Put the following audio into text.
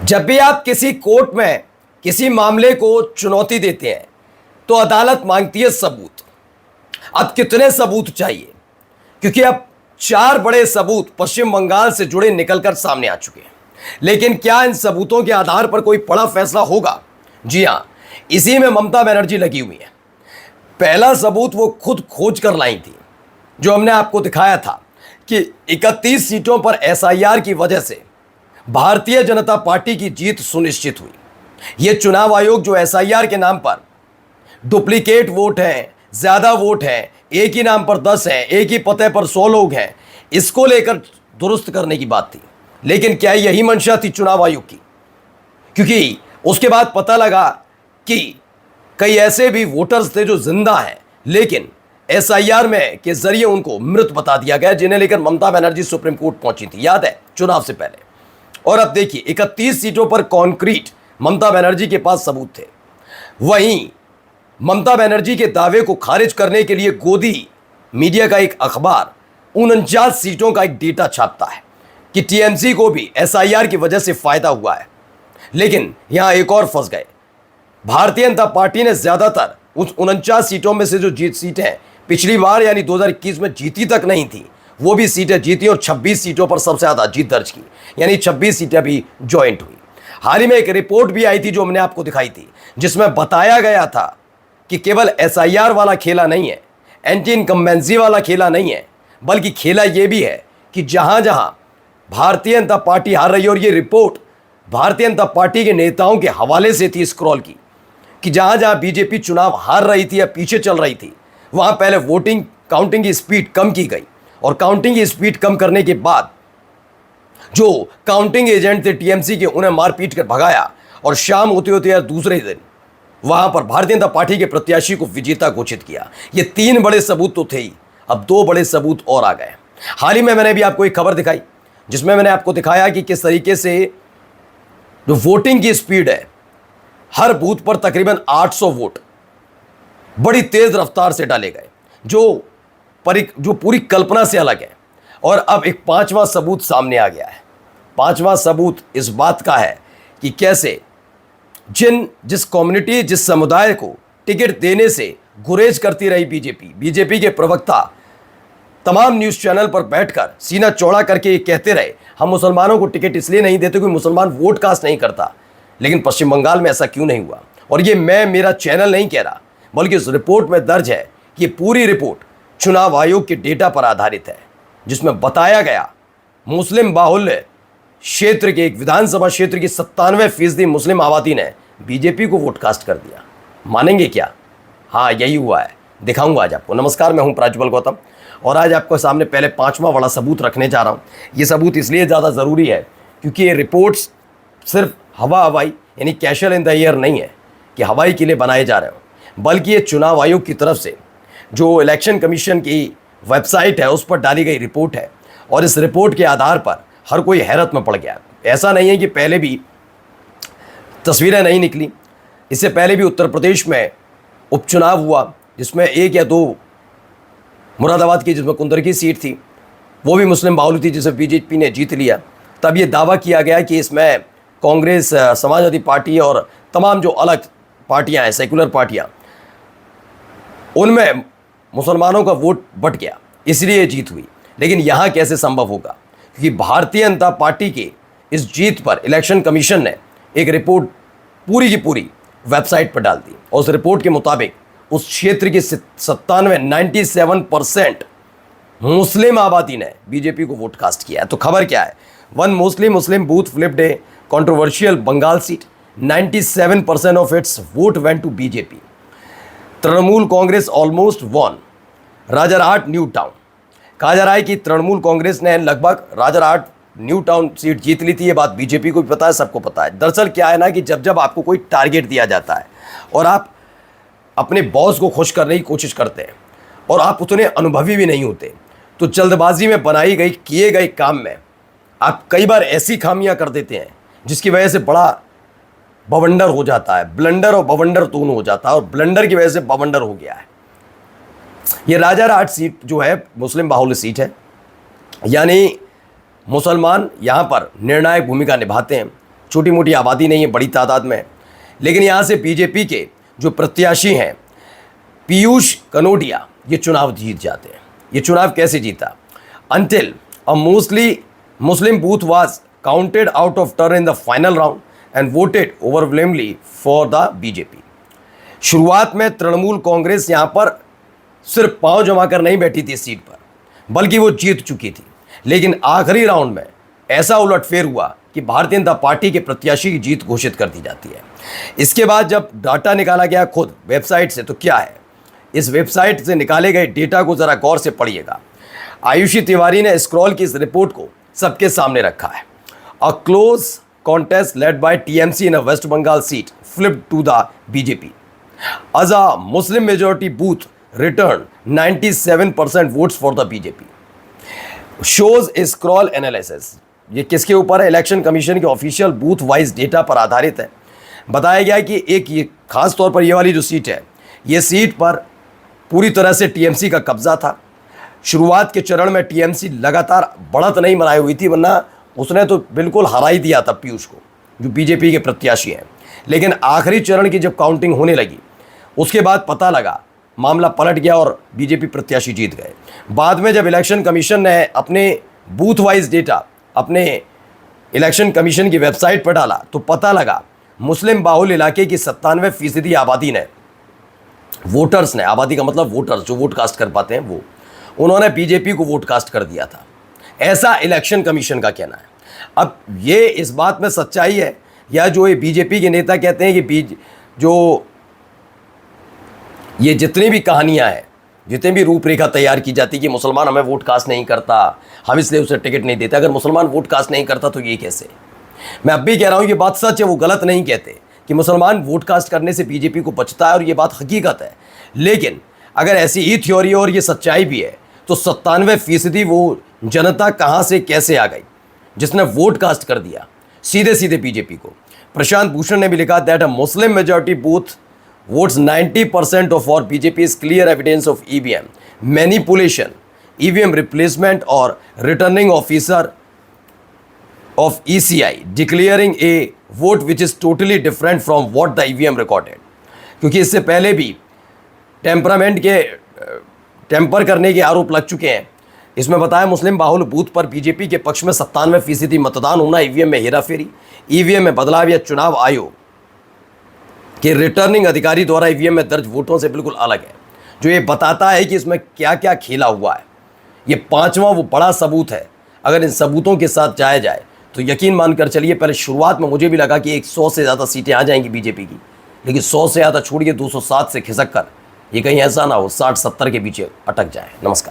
जब भी आप किसी कोर्ट में किसी मामले को चुनौती देते हैं तो अदालत मांगती है सबूत। अब कितने सबूत चाहिए? क्योंकि अब 4 बड़े सबूत पश्चिम बंगाल से जुड़े निकलकर सामने आ चुके हैं। लेकिन क्या इन सबूतों के आधार पर कोई बड़ा फैसला होगा? जी हां, इसी में ममता बनर्जी लगी हुई है। पहला सबूत वो खुद खोज कर लाई थी, जो हमने आपको दिखाया था कि 31 सीटों पर एसआईआर की वजह से भारतीय जनता पार्टी की जीत सुनिश्चित हुई। यह चुनाव आयोग जो एसआईआर के नाम पर डुप्लीकेट वोट हैं, ज्यादा वोट हैं, एक ही नाम पर 10 हैं, एक ही पते पर 100 लोग हैं, इसको लेकर दुरुस्त करने की बात थी। लेकिन क्या यही मंशा थी चुनाव आयोग की? क्योंकि उसके बाद पता लगा कि कई ऐसे भी वोटर्स थे जो जिंदा हैं, लेकिन एसआईआर में के जरिए उनको मृत बता दिया गया, जिन्हें लेकर ममता बनर्जी सुप्रीम कोर्ट पहुंची थी, याद है, चुनाव से पहले। और अब देखिए 31 सीटों पर कॉन्क्रीट ममता बनर्जी के पास सबूत थे। वहीं ममता बनर्जी के दावे को खारिज करने के लिए गोदी मीडिया का एक अखबार 49 सीटों का एक डेटा छापता है कि टीएमसी को भी एसआईआर की वजह से फायदा हुआ है। लेकिन यहां एक और फंस गए। भारतीय जनता पार्टी ने ज्यादातर उस 49 सीटों में से जो सीटें पिछली बार यानी 2021 में जीती तक नहीं थी, वो भी सीटें जीती और 26 सीटों पर सबसे ज्यादा जीत दर्ज की, यानी 26 सीटें भी ज्वाइंट हुई। हाल ही में एक रिपोर्ट भी आई थी जो हमने आपको दिखाई थी, जिसमें बताया गया था कि केवल एसआईआर वाला खेला नहीं है, एंटी इनकम्बेंसी वाला खेला नहीं है, बल्कि खेला यह भी है कि जहां जहां भारतीय जनता पार्टी हार रही है, और ये रिपोर्ट भारतीय जनता पार्टी के नेताओं के हवाले से थी स्क्रॉल की, कि जहां जहां बीजेपी चुनाव हार रही थी या पीछे चल रही थी, वहां पहले वोटिंग काउंटिंग की स्पीड कम की गई, और काउंटिंग की स्पीड कम करने के बाद जो काउंटिंग एजेंट थे टीएमसी के, उन्हें मारपीट कर भगाया, और शाम होते होते या दूसरे दिन वहां पर भारतीय जनता पार्टी के प्रत्याशी को विजेता घोषित किया। ये 3 बड़े सबूत तो थे ही, अब 2 बड़े सबूत और आ गए। हाल ही में मैंने भी आपको एक खबर दिखाई, जिसमें मैंने आपको दिखाया कि किस तरीके से जो वोटिंग की स्पीड है, हर बूथ पर तकरीबन 800 वोट बड़ी तेज रफ्तार से डाले गए, जो पूरी कल्पना से अलग है। और अब एक 5वां सबूत सामने आ गया है। 5वां सबूत इस बात का है कि कैसे जिस कम्युनिटी, जिस समुदाय को टिकट देने से गुरेज करती रही बीजेपी के प्रवक्ता तमाम न्यूज़ चैनल पर बैठकर सीना चौड़ा करके ये कहते रहे, हम मुसलमानों को टिकट इसलिए नहीं देते क्योंकि मुसलमान वोट कास्ट नहीं करता। लेकिन पश्चिम बंगाल में ऐसा क्यों नहीं हुआ? और ये मेरा चैनल नहीं कह रहा, बल्कि उस रिपोर्ट में दर्ज है कि पूरी रिपोर्ट चुनाव आयोग के डेटा पर आधारित है, जिसमें बताया गया मुस्लिम बाहुल्य क्षेत्र के एक विधानसभा क्षेत्र की 97% मुस्लिम आबादी ने बीजेपी को वोट कास्ट कर दिया। मानेंगे क्या? हाँ, यही हुआ है। दिखाऊंगा आज आपको। नमस्कार, मैं हूं प्राज्वल गौतम, और आज आपको सामने पहले 5वां बड़ा सबूत रखने जा रहा हूं। ये सबूत इसलिए ज़्यादा ज़रूरी है क्योंकि ये रिपोर्ट्स सिर्फ हवाई यानी कैशल इन द एयर नहीं है कि हवाई के लिए बनाए जा रहे हो, बल्कि ये चुनाव आयोग की तरफ से जो इलेक्शन कमीशन की वेबसाइट है उस पर डाली गई रिपोर्ट है। और इस रिपोर्ट के आधार पर हर कोई हैरत में पड़ गया। ऐसा नहीं है कि पहले भी तस्वीरें नहीं निकली। इससे पहले भी उत्तर प्रदेश में उपचुनाव हुआ, जिसमें 1 या 2 मुरादाबाद की, जिसमें कुंदर की सीट थी, वो भी मुस्लिम बाहुल्य थी, जिसे बीजेपी ने जीत लिया। तब ये दावा किया गया कि इसमें कांग्रेस, समाजवादी पार्टी और तमाम जो अलग पार्टियां हैं, सेकुलर पार्टियां, उनमें मुसलमानों का वोट बट गया, इसलिए जीत हुई। लेकिन यहाँ कैसे संभव होगा? क्योंकि भारतीय जनता पार्टी की इस जीत पर इलेक्शन कमीशन ने एक रिपोर्ट पूरी की पूरी वेबसाइट पर डाल दी, और उस रिपोर्ट के मुताबिक उस क्षेत्र की 97% मुस्लिम आबादी ने बीजेपी को वोट कास्ट किया है। तो खबर क्या है? 1 Muslim booth flipped a controversial Bengal seat, 97% of its vote went to BJP. Trinamool Congress almost won Rajarhat New Town. कहा जा रहा है कि तृणमूल कांग्रेस ने लगभग राजारहाट न्यू टाउन सीट जीत ली थी। ये बात बीजेपी को भी पता है, सबको पता है। दरअसल क्या है ना कि जब आपको कोई टारगेट दिया जाता है और आप अपने बॉस को खुश करने की कोशिश करते हैं, और आप उतने अनुभवी भी नहीं होते, तो जल्दबाजी में किए गए काम में आप कई बार ऐसी खामियां कर देते हैं जिसकी वजह से बड़ा बवंडर हो जाता है। ब्लंडर और बवंडर दोनों हो जाता है, और ब्लंडर की वजह से बवंडर हो गया है। ये राजारहाट सीट जो है मुस्लिम बाहुल्य सीट है, यानी मुसलमान यहाँ पर निर्णायक भूमिका निभाते हैं। छोटी मोटी आबादी नहीं है, बड़ी तादाद में है। लेकिन यहाँ से बीजेपी के जो प्रत्याशी हैं पीयूष कनोडिया, ये चुनाव जीत जाते हैं। ये चुनाव कैसे जीता? Until a mostly Muslim booth was counted out of turn in the final round and voted overwhelmingly for the BJP। शुरुआत में तृणमूल कांग्रेस यहाँ पर सिर्फ पांव जमा कर नहीं बैठी थी सीट पर, बल्कि वो जीत चुकी थी। लेकिन आखिरी राउंड में ऐसा उलटफेर हुआ कि भारतीय जनता पार्टी के प्रत्याशी की जीत घोषित कर दी जाती है। इसके बाद जब डाटा निकाला गया खुद वेबसाइट से, तो क्या है इस वेबसाइट से निकाले गए डेटा को ज़रा गौर से पढ़िएगा। आयुषी तिवारी ने स्क्रॉल की इस रिपोर्ट को सबके सामने रखा है। A close contest led by TMC in a West Bengal seat flipped to the BJP as a Muslim majority booth return 97% votes for the BJP shows Scroll analysis. ये किसके ऊपर है? इलेक्शन कमीशन के ऑफिशियल बूथ वाइज डेटा पर आधारित है। बताया गया कि एक ये खास तौर पर ये वाली जो सीट है, ये सीट पर पूरी तरह से टीएमसी का कब्जा था। शुरुआत के चरण में टीएमसी लगातार बढ़त नहीं बनाई हुई थी, वरना उसने तो बिल्कुल हरा ही दिया था पीयूष को, जो बीजेपी के प्रत्याशी हैं। लेकिन आखिरी चरण की जब काउंटिंग होने लगी, उसके बाद पता लगा मामला पलट गया और बीजेपी प्रत्याशी जीत गए। बाद में जब इलेक्शन कमीशन ने अपने बूथ वाइज डेटा अपने इलेक्शन कमीशन की वेबसाइट पर डाला, तो पता लगा मुस्लिम बाहुल इलाके की 97% आबादी ने, वोटर्स ने, आबादी का मतलब वोटर्स जो वोट कास्ट कर पाते हैं वो, उन्होंने बीजेपी को वोट कास्ट कर दिया था। ऐसा इलेक्शन कमीशन का कहना है। अब ये इस बात में सच्चाई है या जो ये बीजेपी के नेता कहते हैं कि जो ये जितनी भी कहानियां हैं, जितनी भी रूपरेखा तैयार की जाती है कि मुसलमान हमें वोट कास्ट नहीं करता, हम इसलिए उसे टिकट नहीं देते। अगर मुसलमान वोट कास्ट नहीं करता तो ये कैसे? मैं अब भी कह रहा हूँ ये बात सच है, वो गलत नहीं कहते कि मुसलमान वोट कास्ट करने से बीजेपी को बचता है, और ये बात हकीकत है। लेकिन अगर ऐसी ही थ्योरी है और ये सच्चाई भी है, तो 97% वो जनता कहाँ से कैसे आ गई जिसने वोट कास्ट कर दिया सीधे सीधे बीजेपी को? प्रशांत भूषण ने भी लिखा that a Muslim majority booth votes 90% of for BJP is clear evidence of EVM manipulation, EVM replacement or returning officer of ECI declaring a vote which is totally different from what the EVM recorded। क्योंकि इससे पहले भी temper करने के आरोप लग चुके हैं। इसमें बताया मुस्लिम बाहुल बूथ पर बीजेपी के पक्ष में 97% मतदान होना, ईवीएम में हेराफेरी, ईवीएम में बदलाव या चुनाव आयोग कि रिटर्निंग अधिकारी द्वारा ईवीएम में दर्ज वोटों से बिल्कुल अलग है, जो ये बताता है कि इसमें क्या क्या खेला हुआ है। ये पांचवा वो बड़ा सबूत है। अगर इन सबूतों के साथ जाया जाए तो यकीन मानकर चलिए, पहले शुरुआत में मुझे भी लगा कि 100 से ज़्यादा सीटें आ जाएंगी बीजेपी की, लेकिन 100 से ज़्यादा छोड़िए 207 से खिसक कर ये कहीं ऐसा ना हो 60-70 के बीच अटक जाए। नमस्कार।